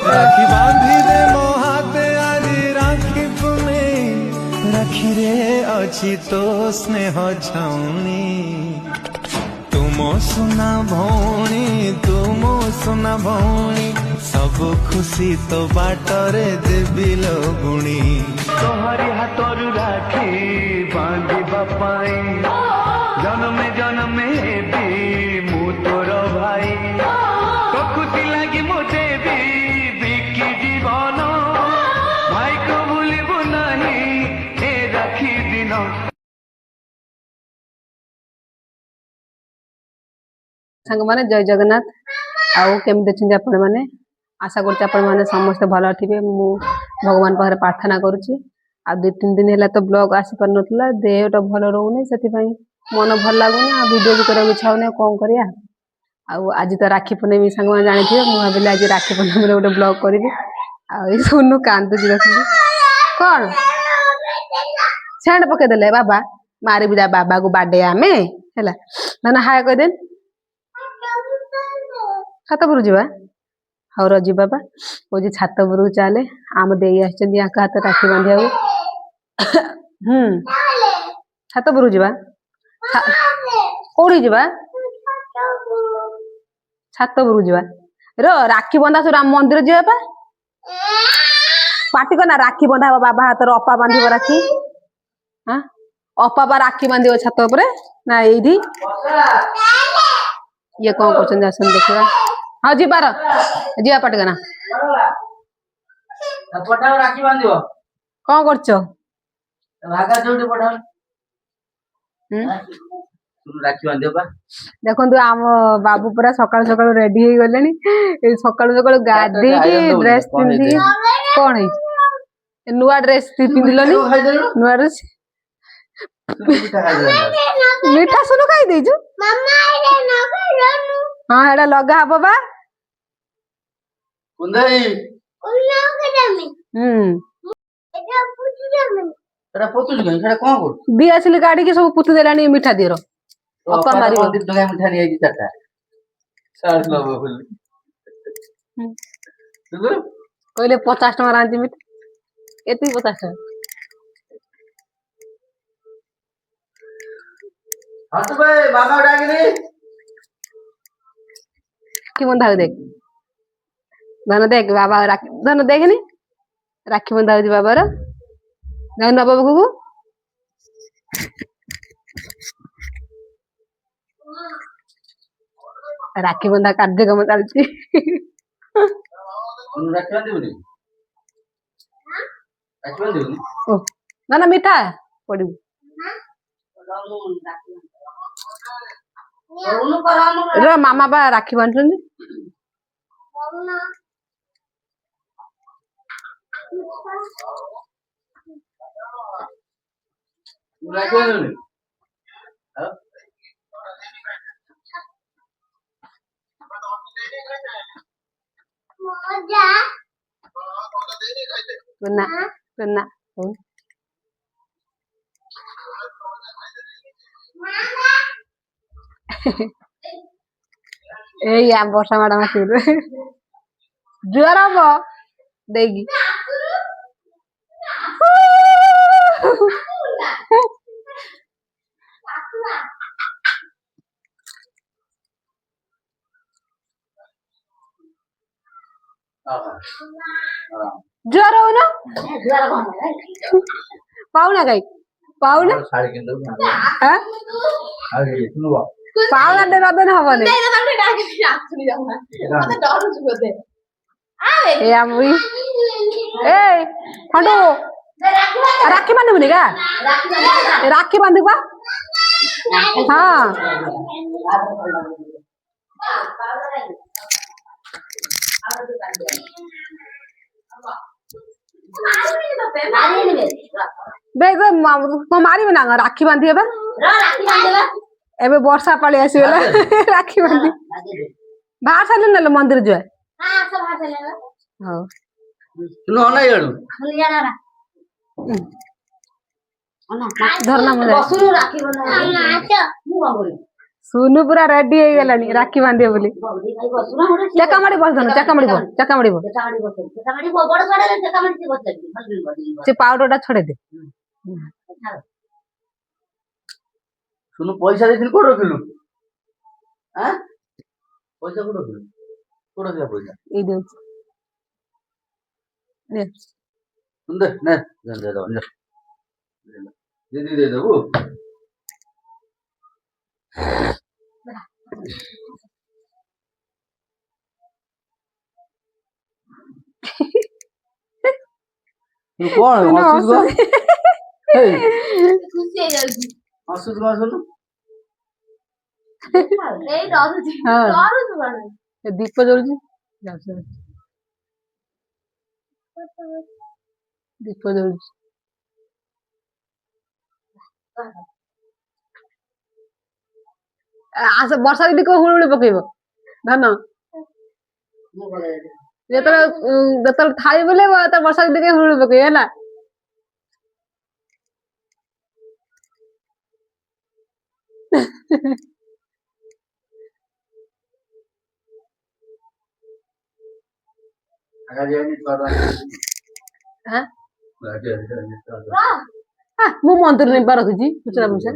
राखी बांधी दे मो हाथे आज राखी पुने राखी रे अछि तो स्नेह छाउनी तुम सुना भौणी सब खुशी तो बाटरे देवी लगुणी तोहरी हाथरू राखी बांधिबा पाई जन्मे जन्मे भी मु तोर भाई तो खुशी लगी मो देवी बिकी जीवन भाई को भूलिबु नहीं ए राखी दिन। सांग माने जय जगन्नाथ आउ केमते छिंजे आपण माने आशा करछि आपण माने समस्त भलो थिबे मु भगवान पाखरे प्रार्थना करूछि आ 2-3 दिन हैला तो ब्लॉग आसी पर नथला देहटा भलो रहउने सेति पई मन भल लागुने आ वीडियो भी करे इच्छा होने कोन करिया आ आज तो राखी पूर्णिमा सांग माने जानि थिबे मु भाबिले आज राखी पूर्णिमा रे ओटे ब्लॉग करबी आ ई सुनु कांदु जी रखली कोन सेंड पके देले बाबा मारी बुजा बाबा को बाडे आमे हैला ना हाय कह देन छात पर जीवा हाँ रजी बाबा कौन छात पर चले आम दे हाथ राखी बांधिया छात पर जीवा कौड़ी जीवा छात पर जीवा राखी बंधा सब राम मंदिर जीवा पाटी करना राखी बंधा बाबा हाथ अपा बांध राखी हाँ अपा बा राखी बांध छात पर ना ये ये कौन कर देखा हाँ जीवार जीवा पटकना पठाओ राखी बांधियो कौन करछ भागा जोटी पठाओ राखी बांधियो बा देखो आम बाबू पूरा सकाल सकाल रेडी हो गले सकाल सकाल गाधे ड्रेस पिंधि कौन है नुआ ड्रेस पिंधिलनी नुआ ड्रेस मीठा सुनु खाई देजु हाँ एडा लगा हबो बा कुंदई एटा पोतुज गई एटा कोन कर दी असली गाड़ी के सब पुतु देलानी मीठा देरो अपा मारी मंदिर टका मीठा नहीं आकी चाटा साल लबो बोल तू कहले 50 टका रांची मीठा एती 50 टका हाँ तो भाई बाबा डाके दे राखी बंधा देख धन देख बाबा राखी धन देख नी राखी बंधा हो बाबा जान बाबा को राखी बंधा कार्यक्रम चलती राखी बांधिबुनी राखी बांधिबुनी ओ ना ना मीठा पड़ी रे मामा बा राखी बांधुनी राखी बांधिबुनी सुनना सुनना ए या वर्षा मैडम आसिले जुआर हम देगी जुआर हो ना पाउना गाई पाउना साड़ी किन दो हां आगे सुनो पाउना दे रबे ना हबने ए आमुई ए फंडो राखी बांधबुनी का राखी बांधबा हाँ बेग मारी ना राखी बांधी एबे वर्षा पाली आसीगला राखी बांधी बाहर साले न मंदिर जो हां सब बाहर साले हां सुनो ना याडू धरना मुझे बसुनु राखी बना मु बाबू सुनु पूरा रेडी हो गलानी राखी बांधियो बोली बबली भाई बसुना मोटे चका माड़ी बस धनु चका माड़ी बोल चकामड़ी बस चकामड़ी बड़ सारे चकामड़ी बस लगी हल्दी बड़ी से पाउडर टा छोड़े दे सुनु पैसा देथिल कोड रखिलु हां पैसा कोड रखिलु कोड रखिला पैसा ए दे ने सुंदर ने दे दो दे दो तू कौन हंसुस गो हे खुशी हो जाउची हंसुस गो सुनु ए डरुची हां डरुची बड़ ए दीप जलुची दीप जलुची आसे वर्षा दीदी को हुळुळी पकेइबो धन मु बोले जेतल थाई बोले त वर्षा दीदी के हुळुळी पकेइ हैला आगा जेनी करवा हां आगे मु मंत्र नहीं रखुची कुचरा मुसे